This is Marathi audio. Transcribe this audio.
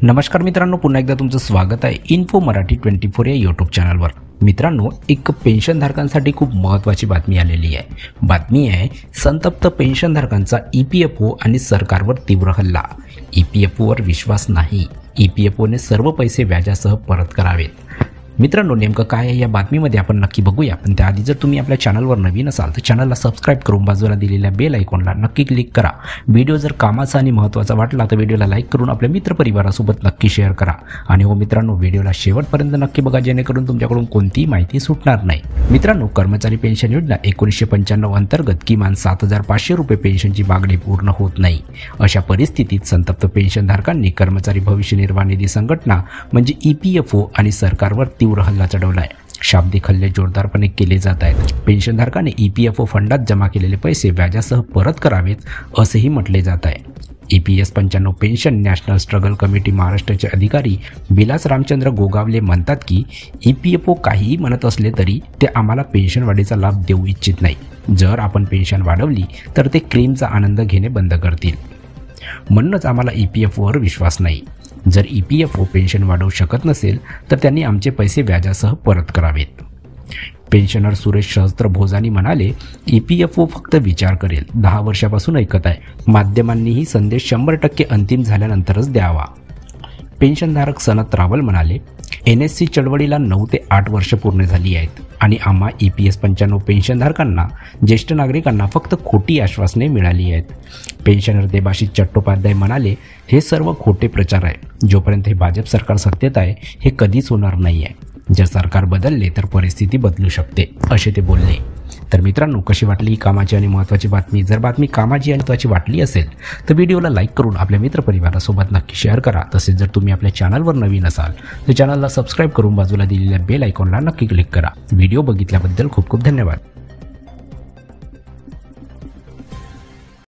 नमस्कार मित्रांनो, पुन्हा एकदा तुमचं स्वागत आहे इन्फो मराठी 24 या यूट्यूब चॅनलवर। मित्रांनो, एक पेन्शनधारकांसाठी खूप महत्त्वाची बातमी आलेली आहे। बातमी आहे संतप्त पेन्शनधारकांचा EPFO आणि सरकारवर तीव्र हल्ला। EPFOवर विश्वास नाही, EPFOने सर्व पैसे व्याजासह परत करावेत। मित्रांनो, नेमकं काय आहे या बातमीमध्ये आपण नक्की बघूया। पण त्याआधी जर तुम्ही आपल्या चॅनलवर नवीन असाल तर चॅनलला सबस्क्राइब करून बाजूला दिलेल्या बेल आयकॉनला नक्की क्लिक करा। व्हिडिओ जर कामाचा आणि महत्त्वाचा वाटला तर व्हिडिओला लाईक करून आपल्या मित्रपरिवारासोबत नक्की शेअर करा। आणि हो मित्रांनो, व्हिडिओला शेवटपर्यंत नक्की बघा, जेणेकरून तुमच्याकडून कोणतीही माहिती सुटणार नाही। मित्रांनो, कर्मचारी पेन्शन योजना 1995 अंतर्गत किमान 7,500 रुपये पेन्शनची मागणी पूर्ण होत नाही। अशा परिस्थितीत संतप्त पेन्शनधारकांनी कर्मचारी भविष्य निर्वाह निधी संघटना म्हणजे EPFO आणि सरकारवर तीव्र हल्ला चढवला आहे। शाब्दिक हल्ले जोरदारपणे केले जात आहेत। पेन्शनधारकांनी EPFO फंडात जमा केलेले पैसे व्याजासह परत करावेत असेही म्हटले जात आहे। EPS 95 pension national struggle committee महाराष्ट्राचे अधिकारी विलास रामचंद्र गोगावले म्हणतात की EPFO काहीही म्हणत असले तरी ते आम्हाला पेन्शन वाढीचा लाभ देऊ इच्छित नाही। जर आपण पेन्शन वाढवली तर ते क्रीमचा आनंद घेणे बंद करतील, म्हणूनच आम्हाला EPFOवर विश्वास नाही। जर EPFO पेन्शन वाढवू शकत नसेल तर त्यांनी आमचे पैसे व्याजासह परत करावेत। पेन्शनर सुरेश सहस्त्रभोजानी म्हणाले, EPFO फक्त विचार करेल। 10 वर्षापासून ऐकत आहे। माध्यमांनीही संदेश 100% अंतिम झाल्यानंतरच द्यावा। पेन्शनधारक सनत रावल म्हणाले, NSC चळवळीला 9 ते 8 वर्ष पूर्ण झाली आहेत आणि आम्हा EPS 95 पेन्शनधारकांना, ज्येष्ठ नागरिकांना फक्त खोटी आश्वासने मिळाली आहेत। पेन्शनर देबाशिष चट्टोपाध्याय म्हणाले, हे सर्व खोटे प्रचार आहे। जोपर्यंत हे भाजप सरकार सत्तेत आहे हे कधीच होणार नाही आहे। जर सरकार बदलले तर परिस्थिती बदलू शकते, असे ते बोलले। तर मित्रांनो, कशी वाटली ही कामाची आणि महत्त्वाची बातमी? जर बातमी कामाची आणि महत्त्वाची वाटली असेल तर व्हिडिओला लाईक करून आपल्या मित्रपरिवारासोबत नक्की शेअर करा। तसेच जर तुम्ही आपल्या चॅनलवर नवीन असाल तर चॅनलला सबस्क्राइब करून बाजूला दिलेल्या बेल आयकॉनला नक्की क्लिक करा। व्हिडिओ बघितल्याबद्दल खूप खूप धन्यवाद।